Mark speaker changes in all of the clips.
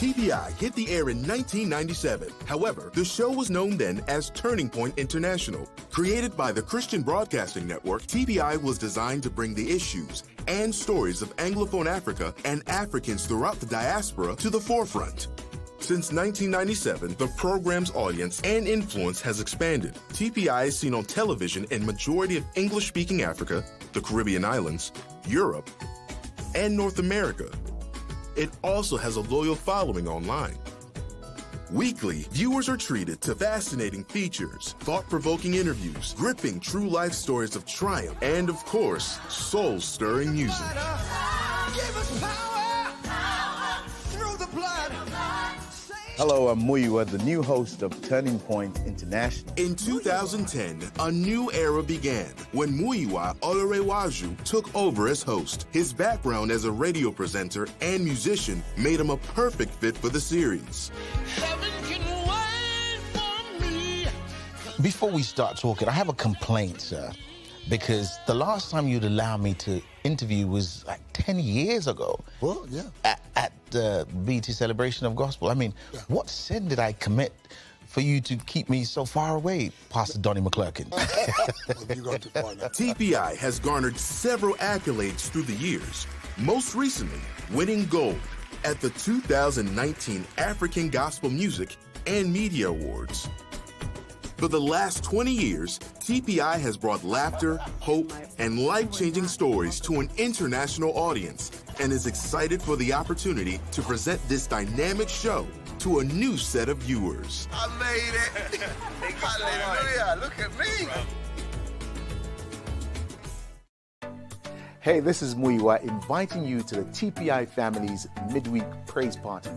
Speaker 1: TPI hit the air in 1997. However, the show was known then as Turning Point International. Created by the Christian Broadcasting Network, TPI was designed to bring the issues and stories of Anglophone Africa and Africans throughout the diaspora to the forefront. Since 1997, the program's audience and influence has expanded. TPI is seen on television in majority of English-speaking Africa, the Caribbean islands, Europe, and North America. It also has a loyal following online. Weekly, viewers are treated to fascinating features, thought-provoking interviews, gripping true life stories of triumph, and of course, soul-stirring music.
Speaker 2: Give us power through the blood.
Speaker 3: Hello, I'm Muyiwa, the new host of Turning Point International.
Speaker 1: In 2010, a new era began when Muyiwa Olarewaju took over as host. His background as a radio presenter and musician made him a perfect fit for the series.
Speaker 4: Before we start talking, I have a complaint, sir, because the last time you'd allow me to interview was like 10 years ago.
Speaker 5: Well, yeah.
Speaker 4: At the BT Celebration of Gospel. I mean, What sin did I commit for you to keep me so far away, Pastor Donnie McClurkin?
Speaker 5: You got too far now.
Speaker 1: TPI has garnered several accolades through the years, most recently winning gold at the 2019 African Gospel Music and Media Awards. For the last 20 years, TPI has brought laughter, hope, and life-changing stories to an international audience and is excited for the opportunity to present this dynamic show to a new set of viewers.
Speaker 2: I made it. Hallelujah. Look at me.
Speaker 3: Hey, this is Muyiwa inviting you to the TPI family's midweek praise party.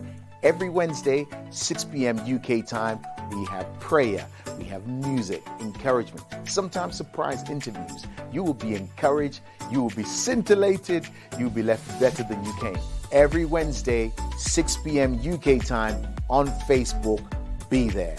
Speaker 3: Every Wednesday, 6 p.m. UK time, we have prayer, we have music, encouragement, sometimes surprise interviews. You will be encouraged, you will be scintillated, you will be left better than you came. Every Wednesday, 6 p.m. UK time on Facebook. Be there.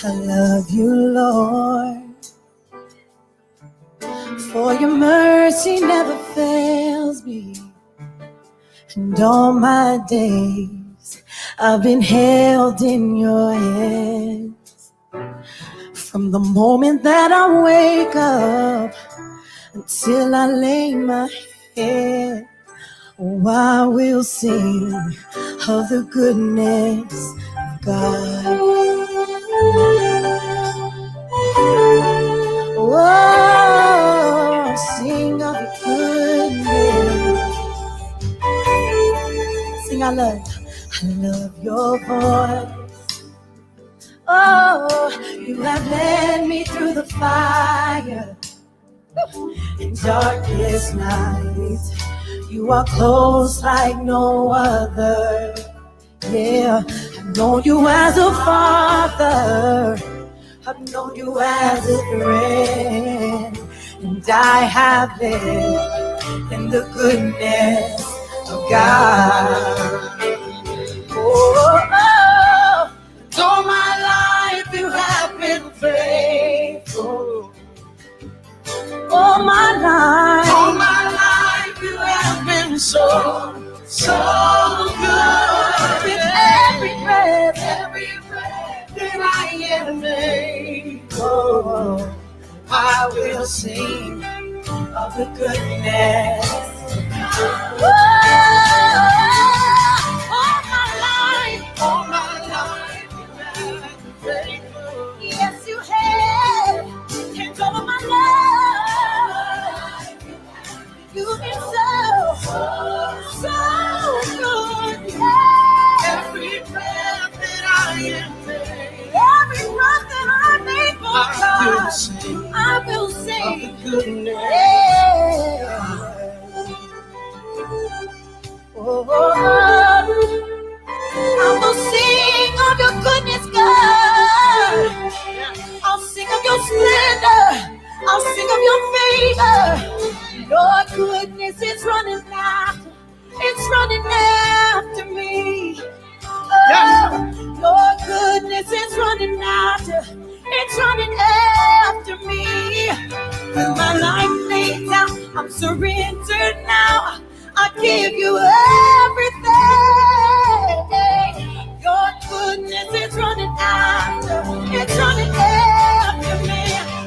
Speaker 6: I love you, Lord, for your mercy never fails me. And all my days I've been held in your hands. From the moment that I wake up until I lay my head, oh, I will sing of the goodness of God. Oh, sing of your goodness. Sing, I love your voice. Oh, you have led me through the fire in darkest night. You are close like no other. Yeah, I've known you as a father. I've known you as a friend, and I have lived in the goodness of God. Oh, all my life you have been faithful. All my life you have been so good. With every breath that I am able, I will sing of the goodness. All my life, you have been faithful. Yes, you have. And all my life, you've been so good. Yeah. Every breath that I am made, every breath that I make, I will sing of the goodness. Yeah. Oh, I will sing goodness is running after, it's running after me. With my life laid down, I'm surrendered now. I give you everything. Your goodness is running after, it's running after me.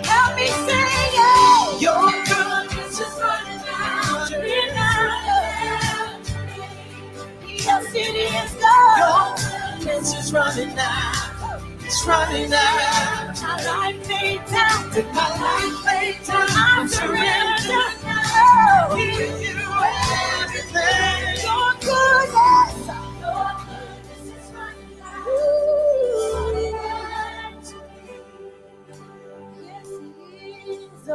Speaker 6: Help me sing it. Your goodness is running after, it's running after me. Yes, it is, God. Your goodness is running after, it's running out. My life laid down, with my life laid down, I'm surrendered now. Give you everything. Your goodness is running out. Yes, it is.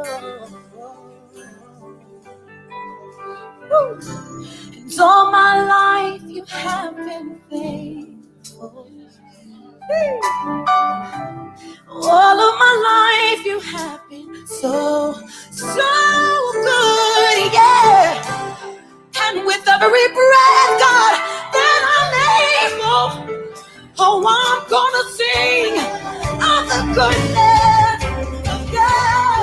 Speaker 6: And all my life you have been faithful. All of my life you have been so good, yeah. And with every breath, God, that I'm able, oh, I'm gonna sing of the goodness of God.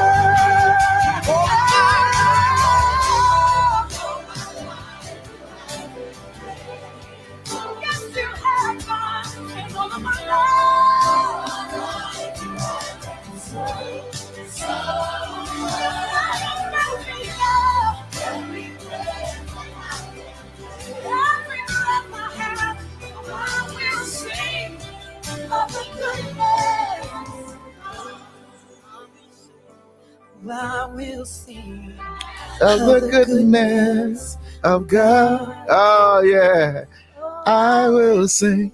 Speaker 6: Yes, you have, God, and all of my life. I will sing
Speaker 3: Of the goodness of God. Oh, yeah. I will sing.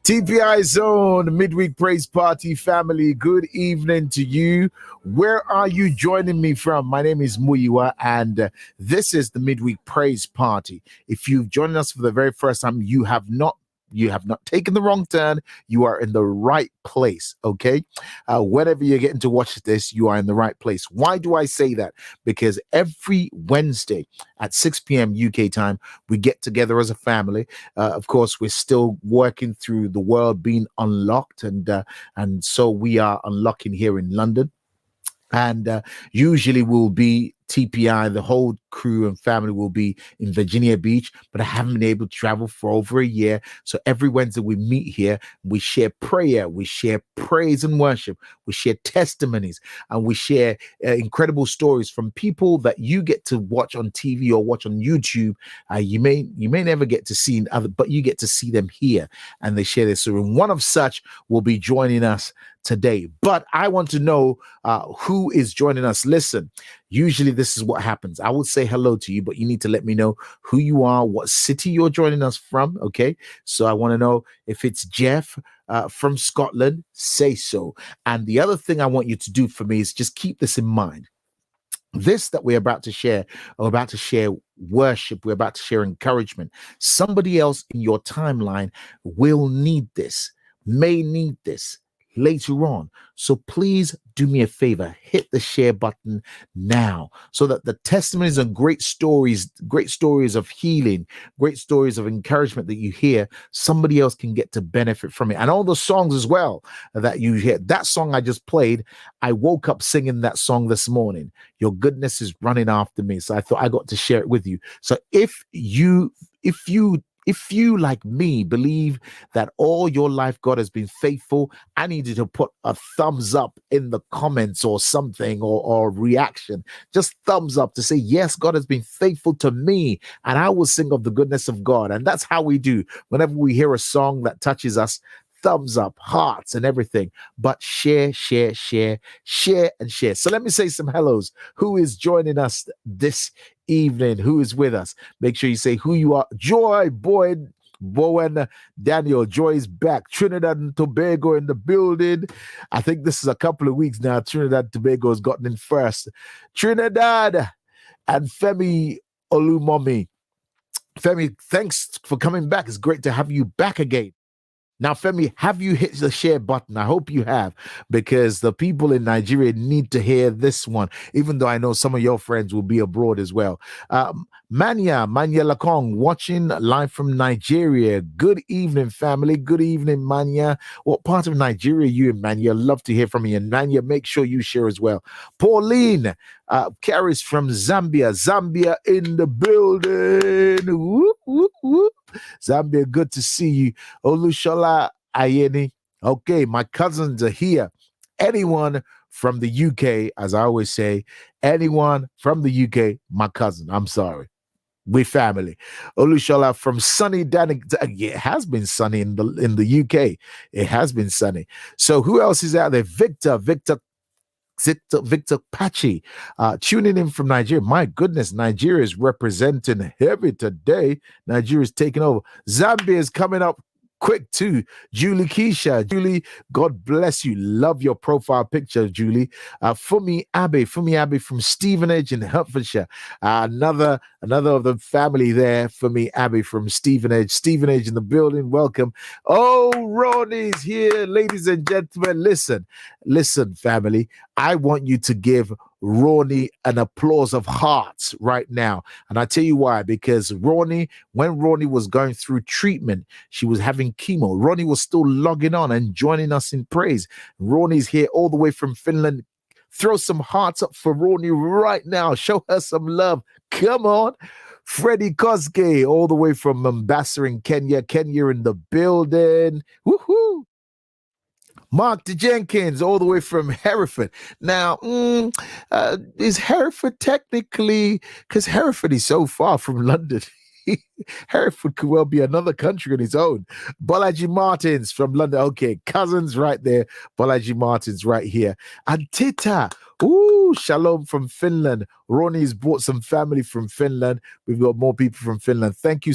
Speaker 3: TPI Zone Midweek Praise Party family, good evening to you. Where are you joining me from? My name is Muyiwa, and this is the Midweek Praise Party. If you've joined us for the very first time, you have not taken the wrong turn. You are in the right place, okay? Whenever you're getting to watch this, you are in the right place. Why do I say that? Because every Wednesday at 6 p.m. UK time, we get together as a family. Of course, we're still working through the world being unlocked, and so we are unlocking here in London. And usually we'll be TPI, the whole crew and family will be in Virginia Beach, but I haven't been able to travel for over a year. So every Wednesday we meet here, we share prayer, we share praise and worship, we share testimonies, and we share incredible stories from people that you get to watch on TV or watch on YouTube. You may never get to see other, but you get to see them here, and they share their story. And one of such will be joining us today. But I want to know who is joining us. Listen, usually this is what happens. I will say hello to you, but you need to let me know who you are, what city you're joining us from. Okay, so I want to know if it's Jeff from Scotland, say so. And the other thing I want you to do for me is just keep this in mind. This that we're about to share, we're about to share worship, we're about to share encouragement. Somebody else in your timeline will need this, may need this later on. So please do me a favor, hit the share button now so that the testimonies and great stories of healing, great stories of encouragement that you hear, somebody else can get to benefit from it. And all the songs as well that you hear. That song I just played, I woke up singing that song this morning. Your goodness is running after me. So I thought I got to share it with you. So if you, like me, believe that all your life God has been faithful, I need you to put a thumbs up in the comments or something, or reaction. Just thumbs up to say, yes, God has been faithful to me, and I will sing of the goodness of God. And that's how we do. Whenever we hear a song that touches us, thumbs up, hearts, and everything. But share, and share. So let me say some hellos. Who is joining us this evening? Who is with us? Make sure you say who you are. Joy, Bowen, Daniel. Joy is back. Trinidad and Tobago in the building. I think this is a couple of weeks now. Trinidad and Tobago has gotten in first. Trinidad and Femi Olumomi. Femi, thanks for coming back. It's great to have you back again. Now, Femi, have you hit the share button? I hope you have, because the people in Nigeria need to hear this one, even though I know some of your friends will be abroad as well. Manya Lakong, watching live from Nigeria. Good evening, family. Good evening, Manya. What part of Nigeria are you in, Manya? Love to hear from you. And Manya, make sure you share as well. Pauline carries from Zambia. Zambia in the building. Whoop, whoop, whoop. Zambia, good to see you. Olushola Ayeni. Okay, my cousins are here. Anyone from the UK, as I always say, anyone from the UK, my cousin. I'm sorry. We family. Olushola from sunny Danny. It has been sunny in the UK. It has been sunny. So who else is out there? Victor Pachi, tuning in from Nigeria. My goodness, Nigeria is representing heavy today. Nigeria is taking over. Zambia is coming up quick too. Julie Keisha. Julie, God bless you. Love your profile picture, Julie. Fumi Abbey from Stevenage in Hertfordshire. Another of the family there. Fumi Abbey from Stevenage in the building. Welcome. Oh, Ronnie's here, ladies and gentlemen. Listen, family. I want you to give Ronnie an applause of hearts right now. And I tell you why, because when Ronnie was going through treatment, she was having chemo. Ronnie was still logging on and joining us in praise. Ronnie's here all the way from Finland. Throw some hearts up for Ronnie right now. Show her some love. Come on. Freddie Koske, all the way from Mombasa in Kenya. Kenya in the building. Woohoo. Mark De Jenkins, all the way from Hereford. Now, is Hereford technically, because Hereford is so far from London, Hereford could well be another country on its own. Bolaji Martins from London. Okay, cousins right there. Bolaji Martins right here. And Tita, shalom from Finland. Ronnie's brought some family from Finland. We've got more people from Finland. Thank you.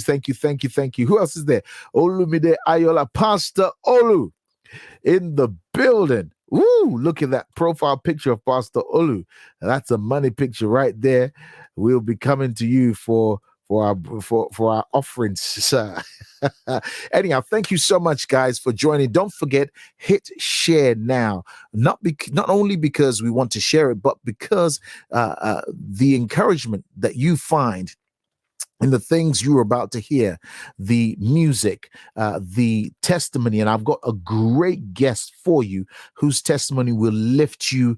Speaker 3: Who else is there? Olumide Ayola, Pastor Olu in the building. Ooh, look at that profile picture of Pastor Olu. That's a money picture right there. We'll be coming to you for our offerings, sir. Anyhow, thank you so much, guys, for joining. Don't forget, hit share now. Not only because we want to share it, but because the encouragement that you find in the things you're about to hear, the music, the testimony, and I've got a great guest for you whose testimony will lift you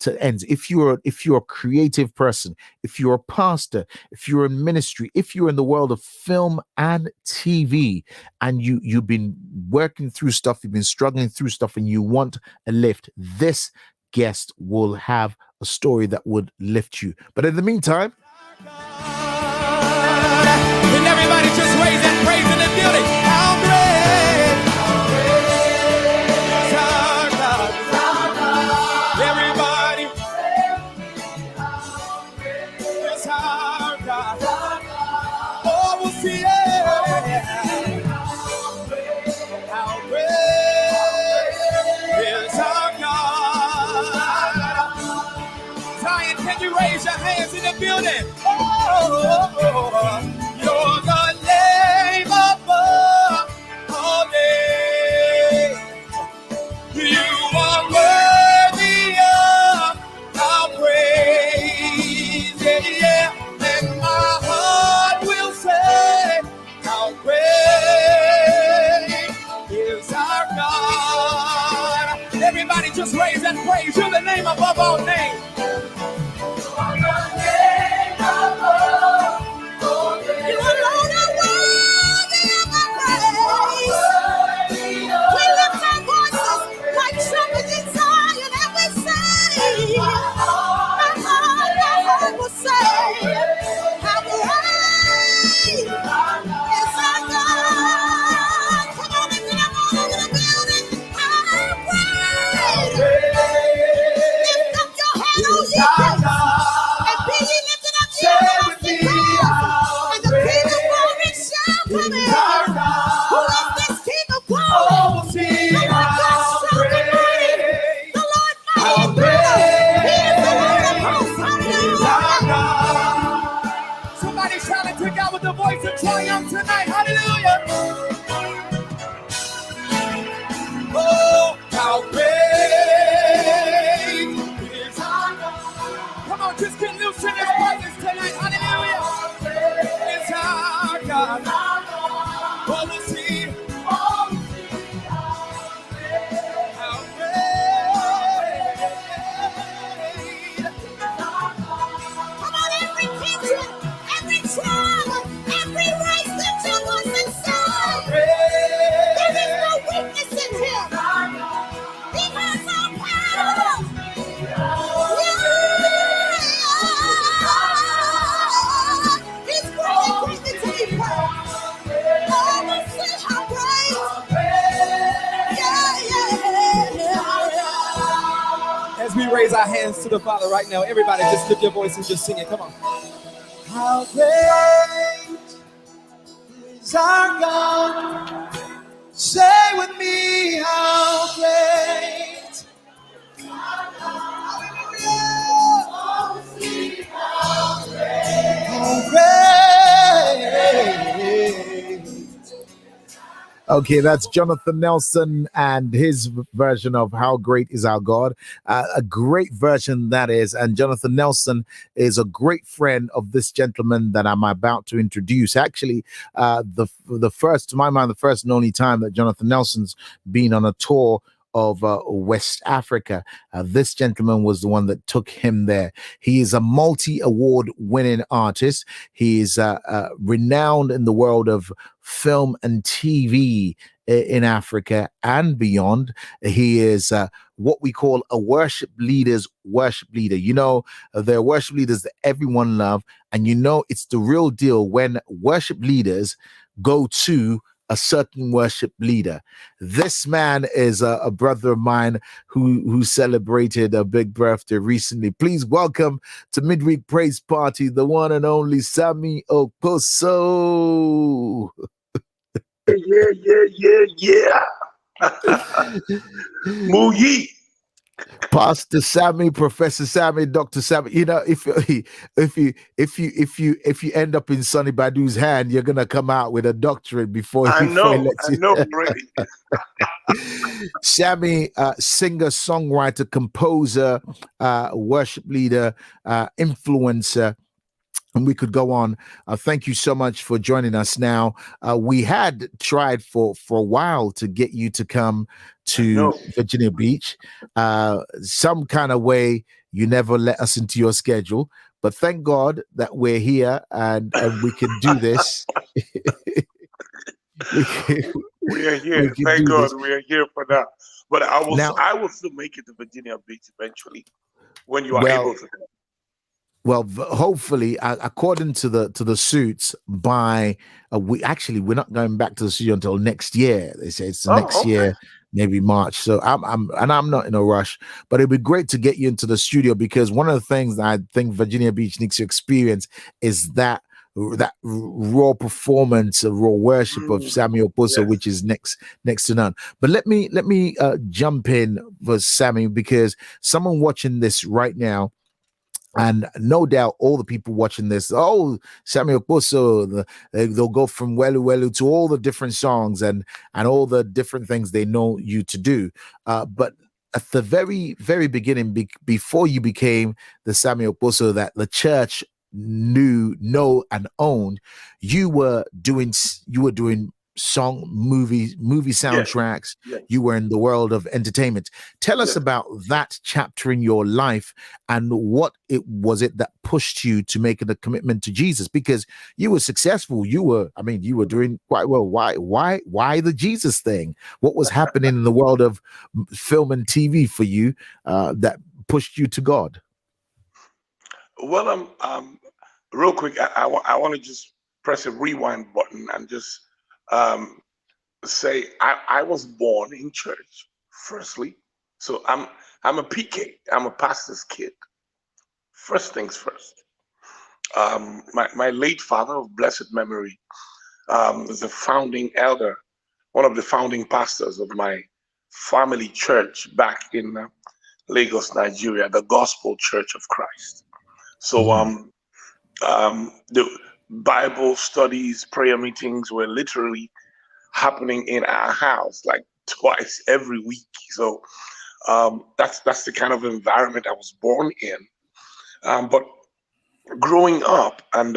Speaker 3: to ends. If you're a creative person, if you're a pastor, if you're in ministry, if you're in the world of film and TV, and you've been working through stuff, you've been struggling through stuff, and you want a lift, this guest will have a story that would lift you. But in the meantime,
Speaker 7: and everybody just raise that praise in the building. How great is our God. Everybody, is our God. Oh, we'll see it. How great is our God. Zion, can you raise your hands in the building? You're the name above all names. You are worthy of our praise. Yeah. And my heart will say, how great is our God. Everybody just raise that praise. You're the name above all names. You alone are worthy of our praise. We lift our voices like trumpets in Zion and we say, my heart will say, how great is our God. Come on, lift it up all over the building. How great. Lift up your head.
Speaker 8: raise our hands to the Father right now? Everybody, just lift your voice and just sing it. Come on.
Speaker 6: How great is our God? Say with me, how great. How great. Okay, that's Jonathan Nelson and his version of How Great Is Our God. A great version that is. And Jonathan Nelson is a great friend of this gentleman that I'm about to introduce. Actually, the first, to my mind, the first and only time that Jonathan Nelson's been on a tour of West Africa. This gentleman was the one that took him there. He is a multi-award winning artist. He is renowned in the world of film and TV in Africa and beyond. He is what we call a worship leader's worship leader. You know, there are worship leaders that everyone loves, and you know it's the real deal when worship leaders go to a certain worship leader. This man is a brother of mine who celebrated a big birthday recently. Please welcome to Midweek Praise Party the one and only Sammy Okposo.
Speaker 5: Yeah. Muyi.
Speaker 3: Pastor Sammy, Professor Sammy, Dr. Sammy. You know, if you end up in Sonny Badu's hand, you're gonna come out with a doctorate before he lets you.
Speaker 5: I know, really.
Speaker 3: Sammy, singer, songwriter, composer, worship leader, influencer. And we could go on. Thank you so much for joining us. Now, we had tried for a while to get you to come to Virginia Beach. Some kind of way, you never let us into your schedule. But thank God that we're here and we can do this.
Speaker 5: We are here. Thank God we are here for that. But I will still make it to Virginia Beach eventually when you are able to.
Speaker 3: Well, hopefully, according to the suits, by we're not going back to the studio until next year. They say it's next year, maybe March. So I'm not in a rush, but it'd be great to get you into the studio because one of the things that I think Virginia Beach needs to experience is that raw performance, raw worship of Sammy Okposo, which is next to none. But let me jump in for Sammy because someone watching this right now. And no doubt all the people watching this, Sammy Okposo, they'll go from Welu Welu to all the different songs and all the different things they know you to do. But at the very, very beginning, before you became the Sammy Okposo that the church know and owned, you were doing song movie soundtracks. You were in the world of entertainment. Tell us about that chapter in your life and what it was that pushed you to make a commitment to Jesus, because you were successful. You were doing quite well. Why the Jesus thing? What was happening in the world of film and TV for you that pushed you to God?
Speaker 5: Well, real quick, I want to just press a rewind button and just say I was born in church, firstly. So I'm a PK. I'm a pastor's kid. First things first. My late father of blessed memory was the founding elder, one of the founding pastors of my family church back in Lagos, Nigeria, the Gospel Church of Christ. So the Bible studies, prayer meetings were literally happening in our house like twice every week. So that's the kind of environment I was born in. But growing up and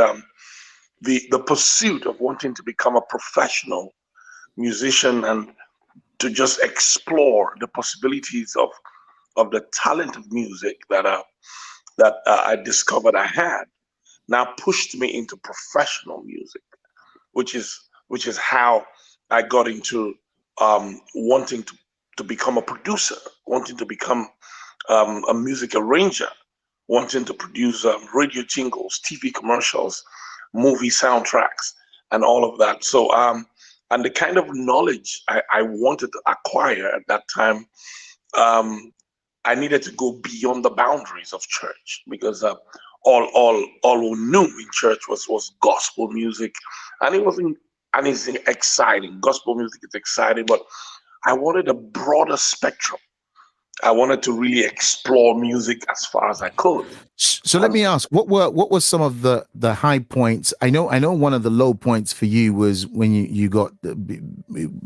Speaker 5: the pursuit of wanting to become a professional musician and to just explore the possibilities of the talent of music that I discovered I had now pushed me into professional music, which is how I got into wanting to become a producer, wanting to become a music arranger, wanting to produce radio jingles, TV commercials, movie soundtracks, and all of that. So, and the kind of knowledge I wanted to acquire at that time I needed to go beyond the boundaries of church because all we knew in church was gospel music, and it's exciting. Gospel music is exciting, but I wanted a broader spectrum. I wanted to really explore music as far as I could.
Speaker 3: So let me ask, what were some of the high points? I know one of the low points for you was when you got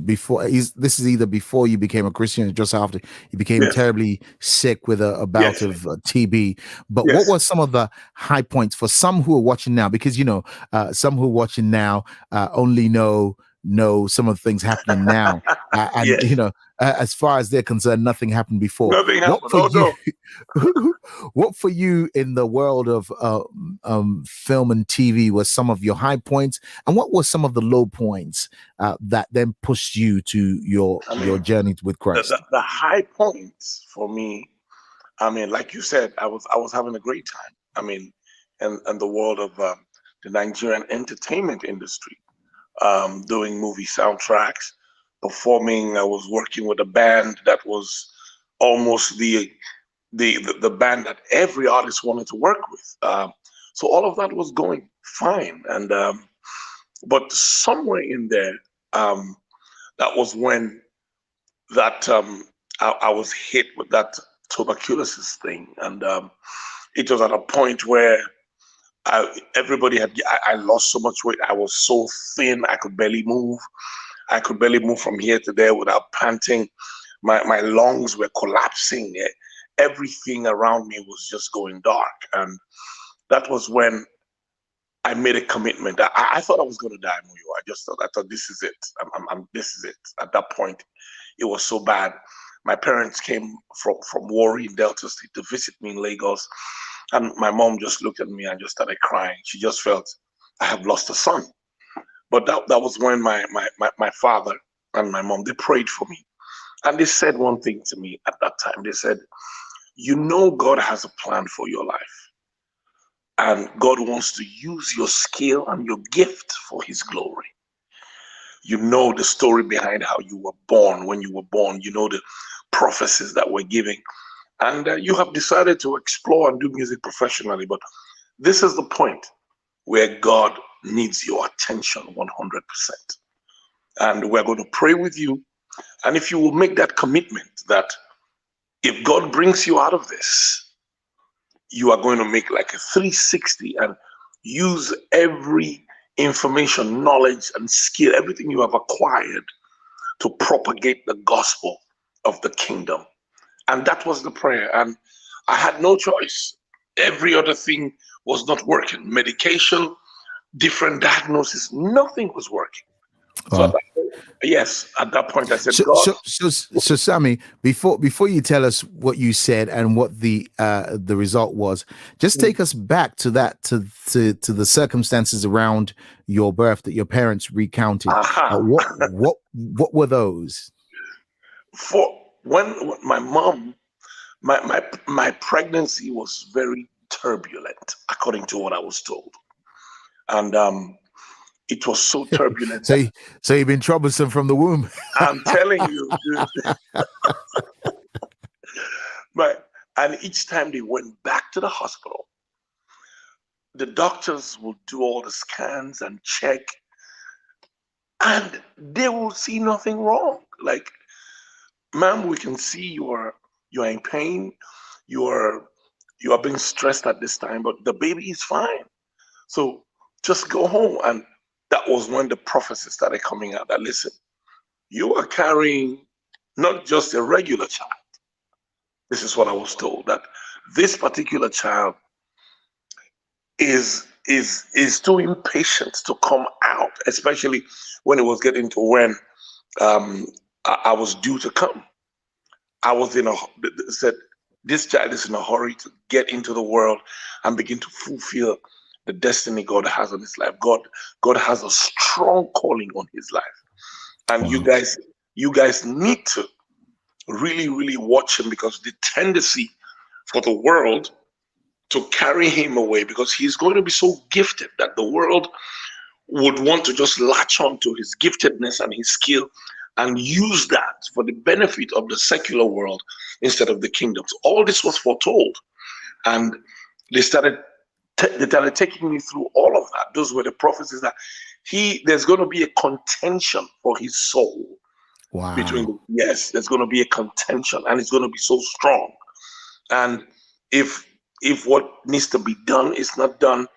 Speaker 3: before. This is either before you became a Christian or just after you became
Speaker 5: Yes.
Speaker 3: terribly sick with a bout
Speaker 5: Yes.
Speaker 3: of TB. But
Speaker 5: Yes.
Speaker 3: what were some of the high points for some who are watching now? Because some who are watching now only know some of the things happening now, and
Speaker 5: Yes.
Speaker 3: as far as they're concerned, nothing happened before.
Speaker 5: Nothing
Speaker 3: What
Speaker 5: happened.
Speaker 3: for
Speaker 5: Oh,
Speaker 3: you?
Speaker 5: no.
Speaker 3: What for you in the world of film and TV was some of your high points, and what were some of the low points that then pushed you to your journey with Christ?
Speaker 5: The high points for me, like you said, I was having a great time. In the world of the Nigerian entertainment industry, doing movie soundtracks, performing. I was working with a band that was almost the band that every artist wanted to work with. So all of that was going fine, and but somewhere in there, that was when I was hit with that tuberculosis thing, and it was at a point where I lost so much weight. I was so thin, I could barely move. I could barely move from here to there without panting. My lungs were collapsing. Everything around me was just going dark. And that was when I made a commitment. I thought I was going to die, Muyiwa. I thought this is it. This is it. At that point, it was so bad. My parents came from Warri in Delta State to visit me in Lagos. And my mom just looked at me and just started crying. She just felt, I have lost a son. But that was when my father and my mom, they prayed for me. And they said one thing to me at that time. They said, God has a plan for your life. And God wants to use your skill and your gift for his glory. You know the story behind how you were born. When you were born, you know the prophecies that we're giving. And you have decided to explore and do music professionally. But this is the point where God needs your attention 100%. And we're going to pray with you. And if you will make that commitment that if God brings you out of this, you are going to make like a 360 and use every information, knowledge, and skill, everything you have acquired to propagate the gospel of the kingdom. And that was the prayer. And I had no choice. Every other thing was not working. Medication, different diagnosis, nothing was working.
Speaker 3: Wow.
Speaker 5: So at that point I said,
Speaker 3: So Sammy, before you tell us what you said and what the result was, just take us back to that to the circumstances around your birth that your parents recounted. What were those?
Speaker 5: For when my mom, my pregnancy was very turbulent, according to what I was told, and it was so turbulent.
Speaker 3: So you've been troublesome from the womb.
Speaker 5: I'm telling you. And each time they went back to the hospital, the doctors would do all the scans and check, and they will see nothing wrong. Like, ma'am, we can see you are in pain, you are being stressed at this time, but the baby is fine. So just go home. And that was when the prophecy started coming out that, listen, you are carrying not just a regular child. This is what I was told, that this particular child is too impatient to come out, especially when it was getting to when I was due to come. I was said, this child is in a hurry to get into the world and begin to fulfill the destiny God has on his life. God has a strong calling on his life. And you guys need to really, really watch him, because the tendency for the world to carry him away, because he's going to be so gifted that the world would want to just latch on to his giftedness and his skill and use that for the benefit of the secular world instead of the kingdom. So all this was foretold. And they started taking me through all of that. Those were the prophecies that there's going to be a contention for his soul.
Speaker 3: Wow.
Speaker 5: There's going to be a contention, and it's going to be so strong. And if what needs to be done is not done,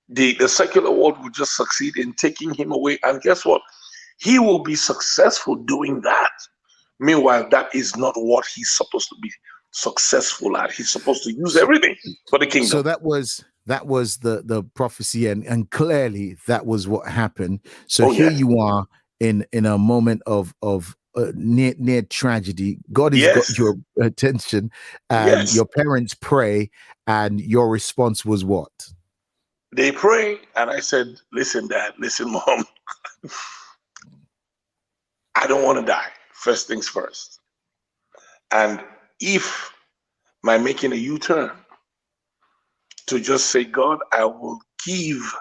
Speaker 5: the secular world will just succeed in taking him away. And guess what? He will be successful doing that. Meanwhile, that is not what he's supposed to be successful at. He's supposed to use everything for the kingdom.
Speaker 3: So that was the prophecy, and clearly that was what happened. So here you are in a moment of near tragedy. God has got your attention, and your parents pray, and your response was what?
Speaker 5: They pray, and I said, "Listen, Dad. Listen, Mom. I don't want to die. First things first. And if by making a U-turn to just say, God, I will give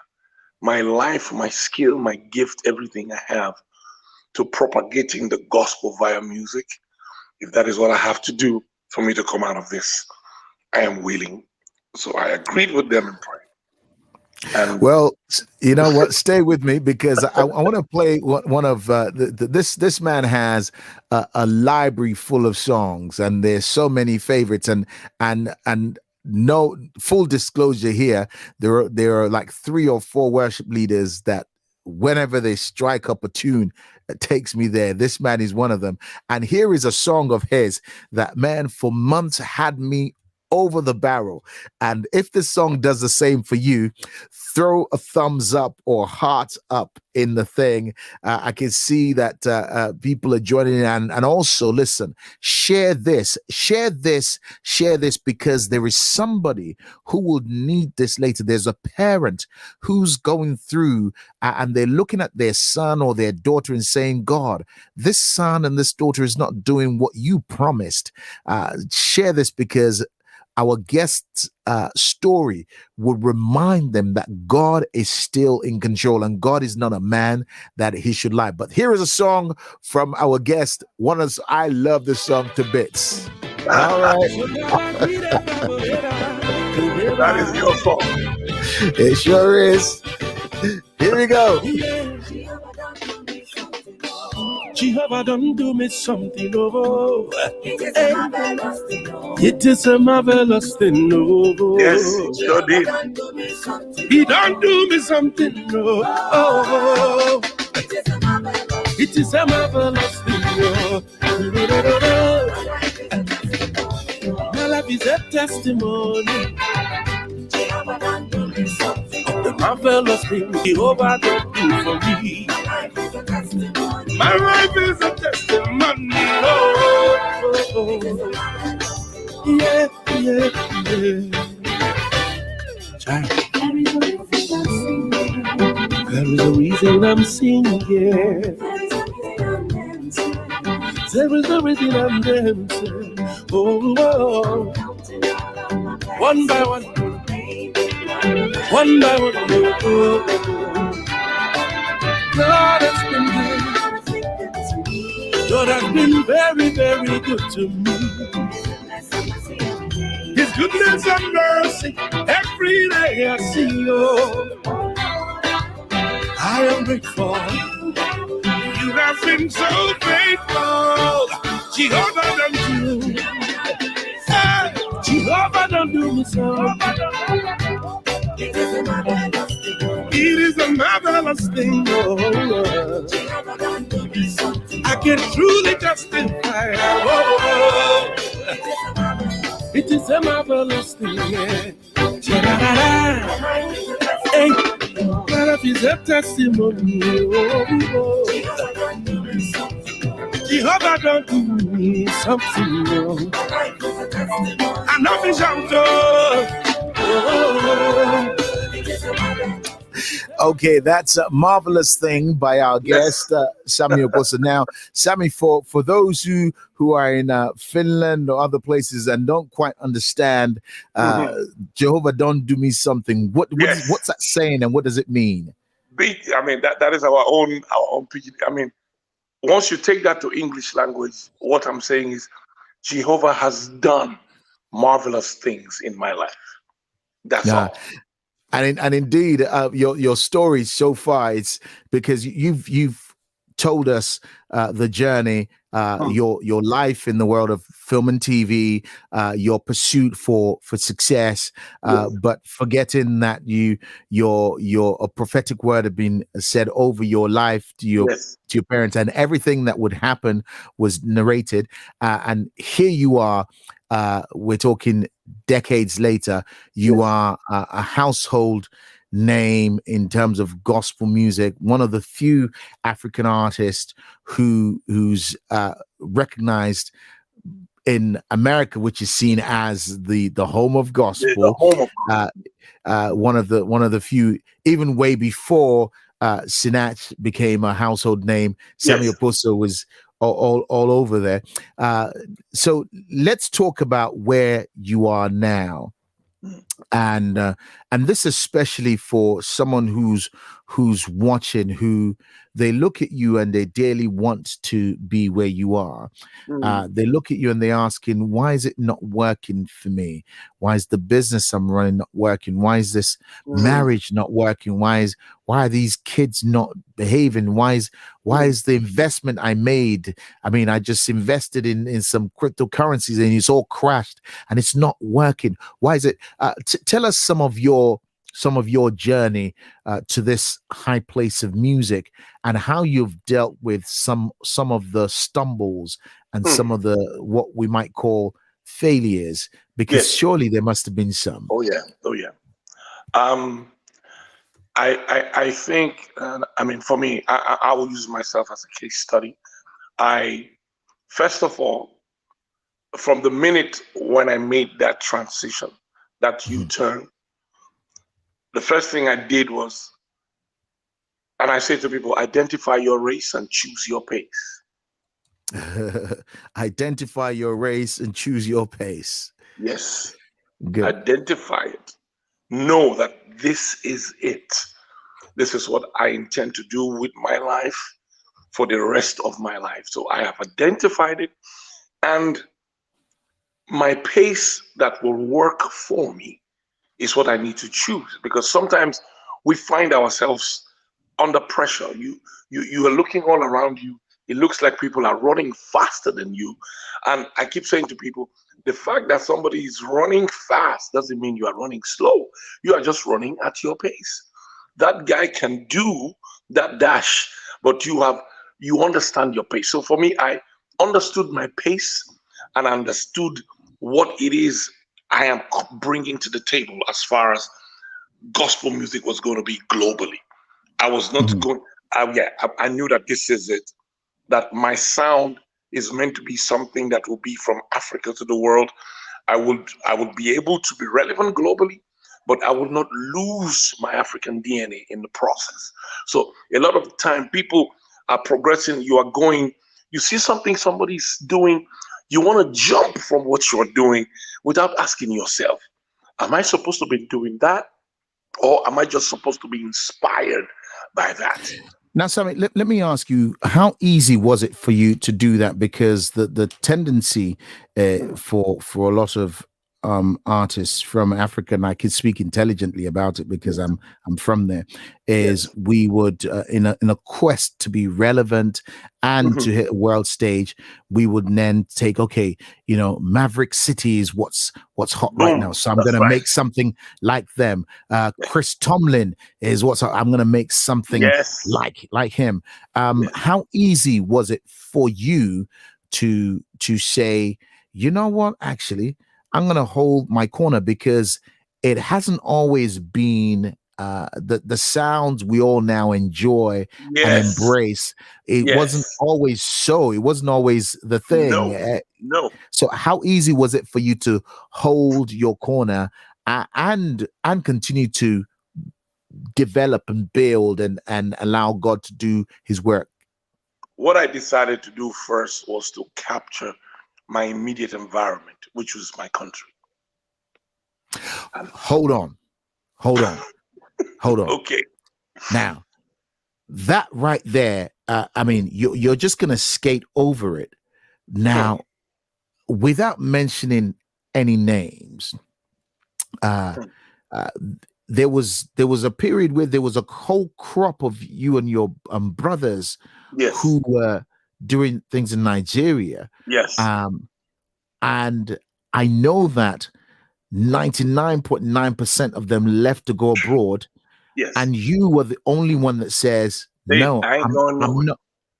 Speaker 5: my life, my skill, my gift, everything I have to propagating the gospel via music, if that is what I have to do for me to come out of this, I am willing." So I agreed with them and prayed. And
Speaker 3: well, you know what? Stay with me, because I want to play one of this man has a library full of songs, and there's so many favorites, and no, full disclosure here, there are like 3 or 4 worship leaders that whenever they strike up a tune, it takes me there. This man is one of them. And here is a song of his that, man, for months had me over the barrel. And if this song does the same for you, throw a thumbs up or heart up in the thing. I can see that people are joining in, and also listen, share this, because there is somebody who will need this later. There's a parent who's going through and they're looking at their son or their daughter and saying, God, this son and this daughter is not doing what you promised. Share this, because our guest's story would remind them that God is still in control, and God is not a man that he should lie. But here is a song from our guest. I love this song to bits. All right.
Speaker 5: that is your song.
Speaker 3: It sure is. Here we go.
Speaker 9: Jehovah done do me something, oh. It is a marvelous thing, oh.
Speaker 5: Yes, it sure did.
Speaker 9: He done do me something, oh. It is a marvelous thing, oh. My life is a testimony of the marvelous thing Jehovah done do for me. My life is a testimony, oh. Yeah. There is a reason I'm singing. There is a reason I'm dancing. Oh. One by one. Oh. God has been good. God has been very, very good to me. His goodness and mercy every day I see. Oh, I am grateful. You have been so faithful. Jehovah done do. Jehovah done do me so. It is a marvelous thing. Oh, I can truly justify. Oh, it is a marvelous thing. Hey, my life is a testimony. Oh, Jehovah done do me something. I know me shout. Oh.
Speaker 3: Okay, that's a marvelous thing by our guest, Sammy Ogosa. Now, Sammy, for those who are in Finland or other places and don't quite understand Jehovah don't do me something, what's that saying and what does it mean?
Speaker 5: I mean, that is our own. I mean, once you take that to English language, what I'm saying is Jehovah has done marvelous things in my life. That's all.
Speaker 3: And indeed, your story so far, it's because you've told us the journey, your life in the world of film and TV, your pursuit for success, but forgetting that your a prophetic word had been said over your life to your parents, and everything that would happen was narrated, and here you are. We're talking decades later. You are a household name in terms of gospel music, one of the few African artists who's recognized in America, which is seen as the home of gospel. One of the few, even way before Sinach became a household name. Samuel Pusso was all over there. So let's talk about where you are now, and this especially for someone who's watching, who they look at you and they daily want to be where you are. They look at you and they're asking, why is it not working for me? Why is the business I'm running not working? Why is this marriage not working? Why are these kids not behaving? Why is the investment I made? I mean, I just invested in some cryptocurrencies and it's all crashed and it's not working. Why is it? Tell us some of your journey to this high place of music, and how you've dealt with some of the stumbles and some of the what we might call failures, because surely there must have been some.
Speaker 5: Oh yeah. I think, I mean, for me, I will use myself as a case study. First of all, from the minute when I made that transition, that U-turn, the first thing I did was, and I say to people, identify your race and choose your pace.
Speaker 3: Identify your race and choose your pace.
Speaker 5: Yes.
Speaker 3: Good.
Speaker 5: Identify it. Know that this is it. This is what I intend to do with my life for the rest of my life. So I have identified it, and my pace that will work for me is what I need to choose, because sometimes we find ourselves under pressure. You are looking all around you. It looks like people are running faster than you. And I keep saying to people, the fact that somebody is running fast doesn't mean you are running slow. You are just running at your pace. That guy can do that dash, but you understand your pace. So for me, I understood my pace and understood what it is I am bringing to the table as far as gospel music was going to be globally. I was not going. I knew that this is it. That my sound is meant to be something that will be from Africa to the world. I would be able to be relevant globally, but I would not lose my African DNA in the process. So a lot of the time, people are progressing. You see something somebody's doing, you want to jump from what you're doing without asking yourself, am I supposed to be doing that? Or am I just supposed to be inspired by that?
Speaker 3: Now, Sammy, let me ask you, how easy was it for you to do that? Because the tendency for a lot of artists from Africa, and I can speak intelligently about it because I'm from there, is we would in a quest to be relevant and to hit a world stage, we would then take, okay, Maverick City is what's hot right now, so I'm going to make something like them. Chris Tomlin is I'm going to make something like him. How easy was it for you to say, you know what, actually, I'm going to hold my corner, because it hasn't always been the sounds we all now enjoy and embrace. It wasn't always so. It wasn't always the thing.
Speaker 5: No.
Speaker 3: So how easy was it for you to hold your corner and continue to develop and build and allow God to do his work?
Speaker 5: What I decided to do first was to capture my immediate environment, which was my country.
Speaker 3: Hold on.
Speaker 5: Okay.
Speaker 3: Now, that right there, I mean, you're just going to skate over it now without mentioning any names. Uh, uh, there was a period where there was a whole crop of you and your brothers
Speaker 5: Yes.
Speaker 3: who were doing things in Nigeria.
Speaker 5: Yes.
Speaker 3: And I know that 99.9% of them left to go abroad.
Speaker 5: Yes.
Speaker 3: And you were the only one that says, no,
Speaker 5: I ain't going nowhere.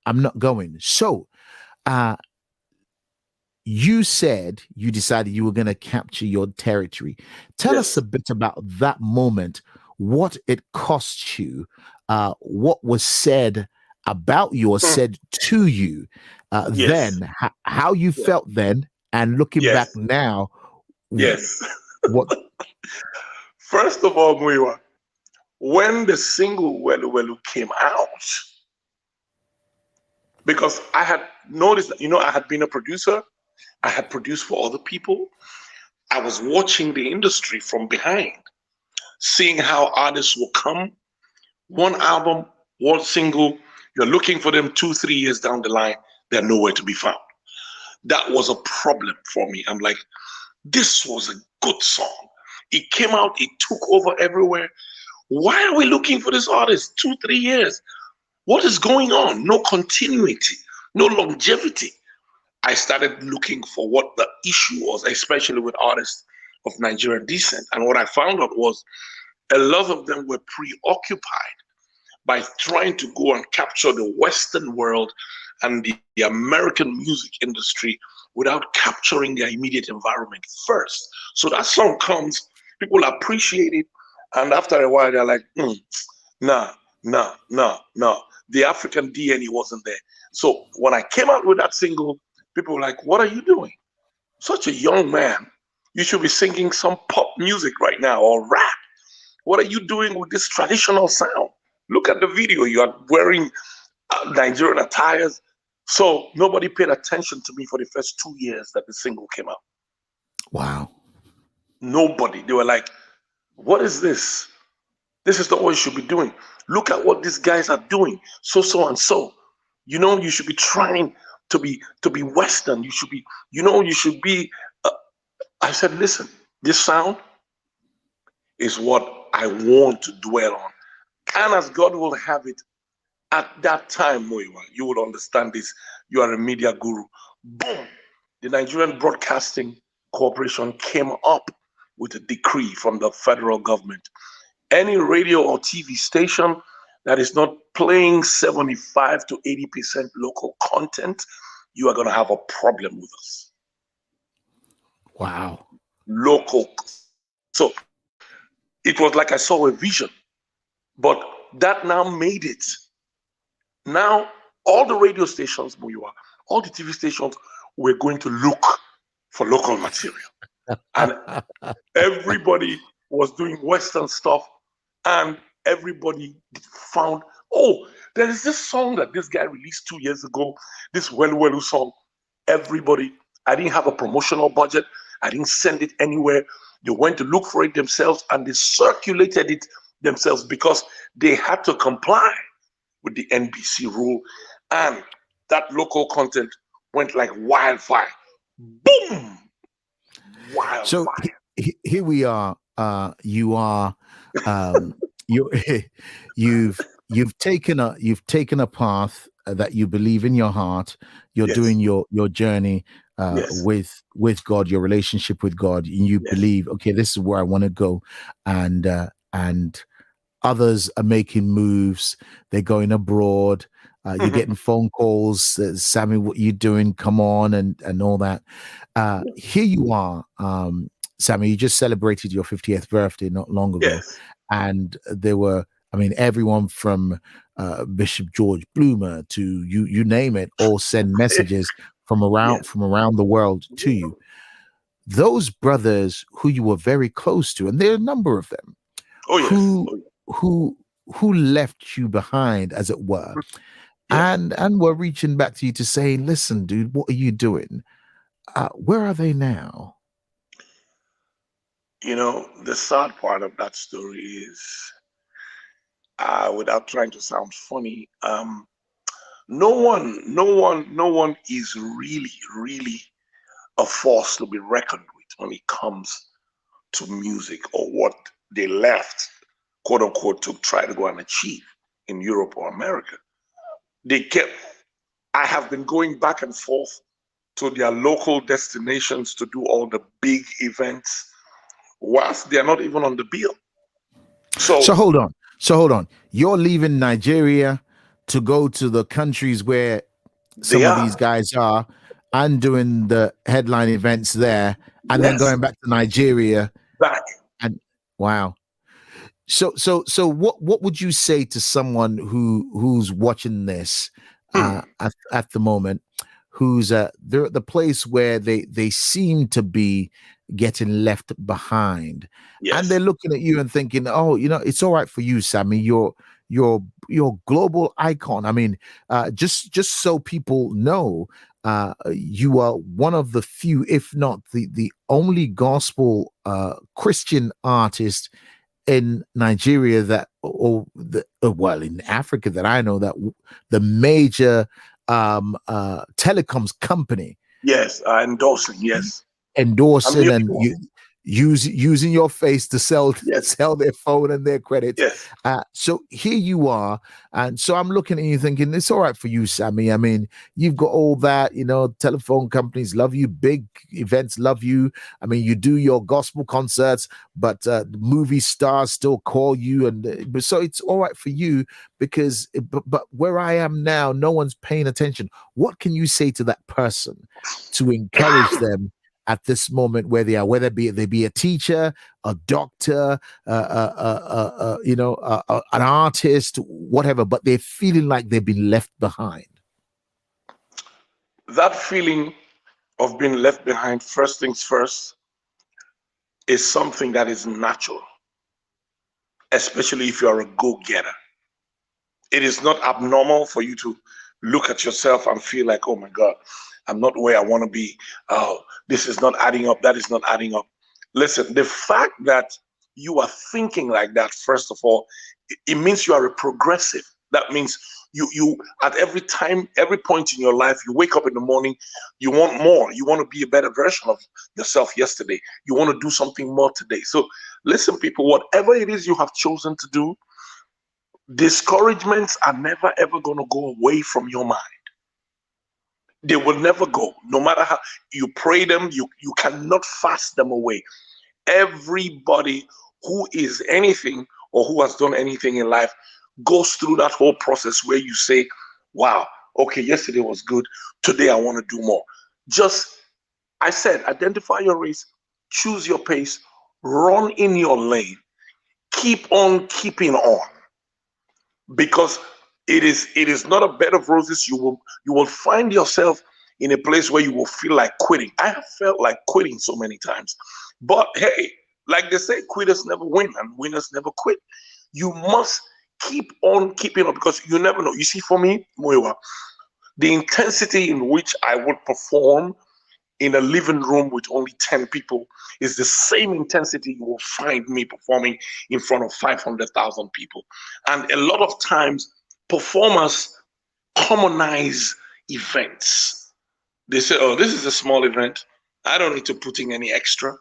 Speaker 3: I'm not going. So you said you decided you were going to capture your territory. Tell us a bit about that moment, what it cost you, what was said about you or said to you then, how you felt then, and looking back now.
Speaker 5: Yes.
Speaker 3: What?
Speaker 5: First of all, Muyiwa, when the single Welu Welu came out, because I had noticed, I had been a producer, I had produced for other people. I was watching the industry from behind, seeing how artists will come, one album, one single, you're looking for them 2-3 years down the line, they're nowhere to be found. That was a problem for me. I'm like, this was a good song. It came out, it took over everywhere. Why are we looking for this artist 2-3 years? What is going on? No continuity, no longevity. I started looking for what the issue was, especially with artists of Nigerian descent. And what I found out was a lot of them were preoccupied by trying to go and capture the Western world and the American music industry without capturing their immediate environment first. So that song comes, people appreciate it, and after a while they're like, nah. The African DNA wasn't there. So when I came out with that single, people were like, what are you doing? Such a young man. You should be singing some pop music right now or rap. What are you doing with this traditional sound? Look at the video. You are wearing Nigerian attires. So nobody paid attention to me for the first 2 years that the single came out.
Speaker 3: Wow.
Speaker 5: Nobody. They were like, what is this? This is not what you should be doing. Look at what these guys are doing. So and so. You should be trying to be Western. You should be. I said, listen, this sound is what I want to dwell on. And as God will have it, at that time, Muyiwa, you will understand this. You are a media guru. Boom! The Nigerian Broadcasting Corporation came up with a decree from the federal government. Any radio or TV station that is not playing 75 to 80% local content, you are going to have a problem with us.
Speaker 3: Wow.
Speaker 5: Local. So it was like I saw a vision, but that now made it. Now, all the radio stations, Muyiwa, all the TV stations, we're going to look for local material. And everybody was doing Western stuff, and everybody found, there is this song that this guy released 2 years ago, this Welu Welu song. Everybody, I didn't have a promotional budget. I didn't send it anywhere. They went to look for it themselves, and they circulated it themselves because they had to comply with the NBC rule. And that local content went like wildfire. Boom! Wildfire.
Speaker 3: So here we are. You are you've taken a path that you believe in your heart. You're doing your journey with God, your relationship with God, and you believe, okay, this is where I want to go, and others are making moves. They're going abroad. You're getting phone calls. Sammy, what you doing? Come on, and all that. Here you are, Sammy. You just celebrated your 50th birthday not long ago, and there were, everyone from Bishop George Bloomer to you name it, all send messages from around the world to you. Those brothers who you were very close to, and there are a number of them, who left you behind, as it were, and were reaching back to you to say, listen, dude, what are you doing? Where are they now?
Speaker 5: The sad part of that story is, without trying to sound funny, no one is really a force to be reckoned with when it comes to music or what they left, quote unquote, to try to go and achieve in Europe or America. I have been going back and forth to their local destinations to do all the big events, whilst they are not even on the bill.
Speaker 3: So hold on. You're leaving Nigeria to go to the countries where some of these guys are and doing the headline events there, and then going back to Nigeria. And wow. So what would you say to someone who's watching this at the moment, who's they're at the place where they seem to be getting left behind, and they're looking at you and thinking, oh, it's all right for you, Sammy, you're global icon. I mean, just so people know, you are one of the few, if not the only gospel Christian artist in Nigeria that, well, in Africa that I know, that the major telecoms company endorsing and using your face to sell their phone and their credit. So here you are, and so I'm looking at you thinking it's all right for you, Sammy. I mean, you've got all that, telephone companies love you, big events love you. I mean, you do your gospel concerts, but movie stars still call you, and so it's all right for you because. But where I am now, no one's paying attention. What can you say to that person to encourage them at this moment where they are, whether they be a teacher, a doctor, an artist, whatever, but they're feeling like they've been left behind?
Speaker 5: That feeling of being left behind, first things first, is something that is natural, especially if you are a go-getter. It is not abnormal for you to look at yourself and feel like, oh my God, I'm not where I want to be. Oh, this is not adding up. That is not adding up. Listen, the fact that you are thinking like that, first of all, it means you are a progressive. That means you at every point in your life, you wake up in the morning, you want more. You want to be a better version of yourself yesterday. You want to do something more today. So listen, people, whatever it is you have chosen to do, discouragements are never, ever going to go away from your mind. They will never go. No matter how you pray them, you cannot fast them away. Everybody who is anything or who has done anything in life goes through that whole process where you say, wow, okay, yesterday was good. Today I want to do more. I said, identify your race, choose your pace, run in your lane, keep on keeping on. Because it is not a bed of roses. You will find yourself in a place where you will feel like quitting. I have felt like quitting so many times. But hey, like they say, quitters never win and winners never quit. You must keep on keeping on because you never know. You see, for me, Muyiwa, the intensity in which I would perform in a living room with only 10 people is the same intensity you will find me performing in front of 500,000 people. And a lot of times, performers commonize events. They say, oh, this is a small event. I don't need to put in any extra.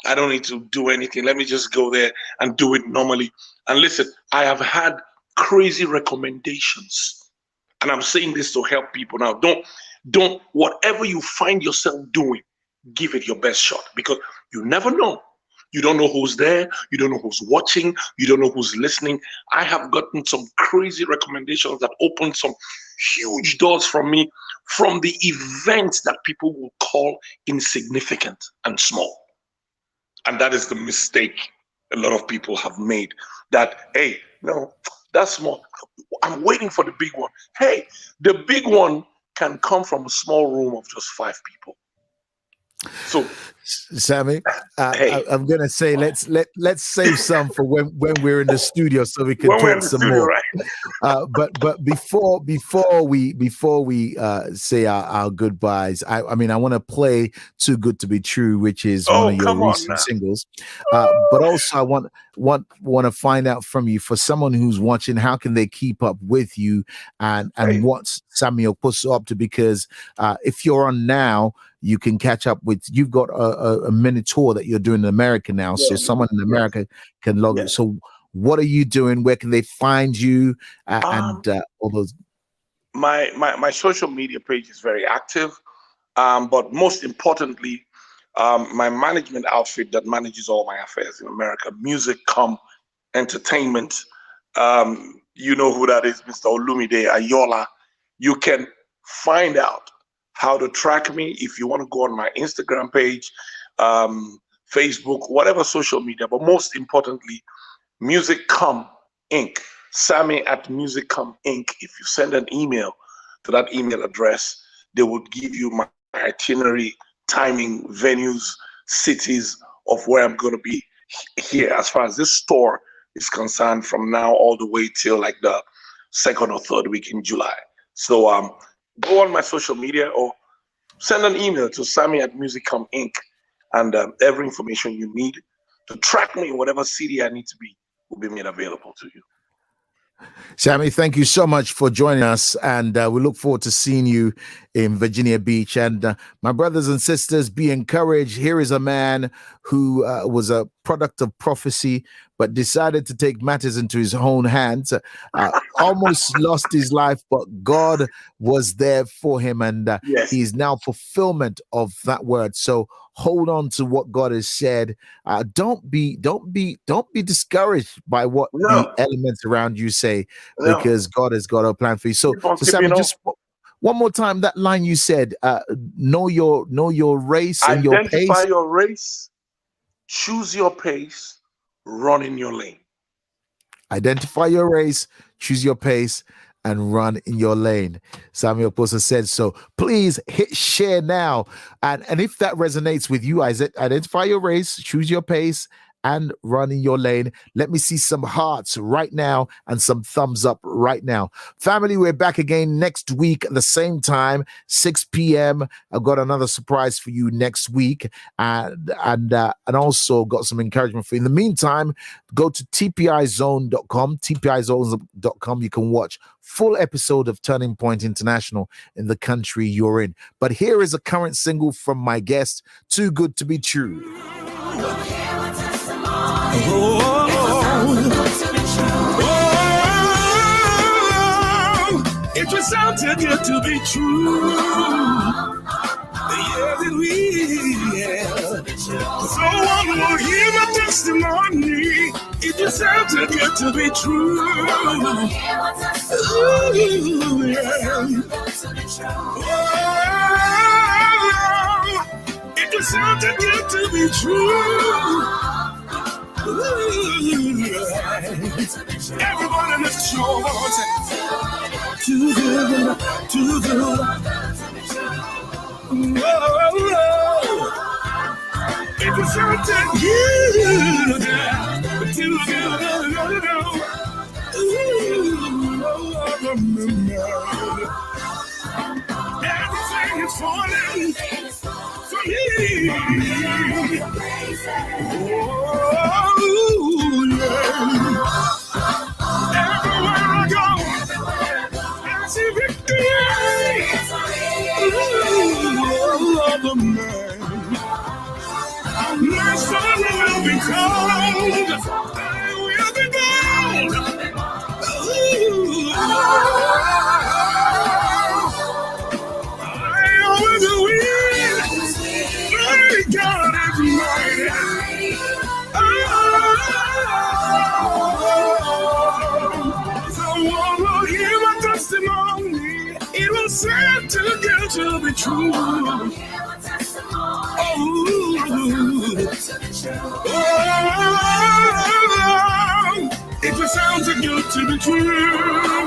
Speaker 5: I don't need to do anything. Let me just go there and do it normally. And listen, I have had crazy recommendations. And I'm saying this to help people now. Don't, whatever you find yourself doing, give it your best shot because you never know. You don't know who's there. You don't know who's watching. You don't know who's listening. I have gotten some crazy recommendations that opened some huge doors from me from the events that people will call insignificant and small. And that is the mistake a lot of people have made. That, hey, no, that's small. I'm waiting for the big one. Hey, the big one can come from a small room of just 5 people. So,
Speaker 3: Sammy,
Speaker 5: hey,
Speaker 3: I'm gonna say let's save some for when we're in the studio so we can
Speaker 5: when we're in
Speaker 3: talk
Speaker 5: the
Speaker 3: some
Speaker 5: studio,
Speaker 3: more.
Speaker 5: right?
Speaker 3: But before we say our goodbyes, I mean I want to play "Too Good to Be True," which is one
Speaker 5: Oh,
Speaker 3: of your
Speaker 5: come on
Speaker 3: recent
Speaker 5: now.
Speaker 3: singles. But also I want to find out from you, for someone who's watching, how can they keep up with you and
Speaker 5: Hey.
Speaker 3: what Samuel puts up to? Because if you're on now, you can catch up with. You've got a mini tour that you're doing in America now, so someone in America can log it. So what are you doing? Where can they find you? And all those.
Speaker 5: My social media page is very active, but most importantly, my management outfit that manages all my affairs in America, Music Com Entertainment. You know who that is, Mr. Olumide Ayola. You can find out how to track me if you want to go on my Instagram page, Facebook, whatever social media. But most importantly, Music Com Inc. Sammy at Music Com Inc. If you send an email to that email address, they would give you my itinerary, timing, venues, cities of where I'm going to be here as far as this store is concerned, from now all the way till like the 2nd or 3rd week in July. So go on my social media or send an email to Sammy at Musiccom Inc. and every information you need to track me in whatever city I need to be will be made available to you.
Speaker 3: Sammy, thank you so much for joining us, and we look forward to seeing you in Virginia Beach. And my brothers and sisters, be encouraged. Here is a man who was a product of prophecy, but decided to take matters into his own hands. Almost lost his life, but God was there for him, and he's now fulfillment of that word. So hold on to what God has said. Don't be discouraged by what the elements around you say, because God has got a plan for you. So Sammy, just one more time, that line you said, know your race and your pace.
Speaker 5: Identify your race, choose your pace, run in your lane.
Speaker 3: Identify your race, choose your pace, and run in your lane. Samuel Posa said so. Please hit share now. And if that resonates with you, identify your race, choose your pace, and run in your lane. Let me see some hearts right now and some thumbs up right now. Family, we're back again next week at the same time, 6 p.m. I've got another surprise for you next week, and also got some encouragement for you. In the meantime, go to tpizone.com, tpizone.com. You can watch full episode of Turning Point International in the country you're in. But here is a current single from my guest, Too Good to Be True.
Speaker 9: It just sounds too good to be true. Yes, it will. So one will hear my testimony. It just sounds too good to be true. Ooh, yeah. It just sounds too good to be true. Everybody let's show too good, too good. It was something good, too good. Everything is falling for me. Everywhere I go, I see victory. The man. My son will be called. I will be bold. I always win. My God is mighty. Someone will hear my testimony. It will sound too good to be true. It will sound too good to be true.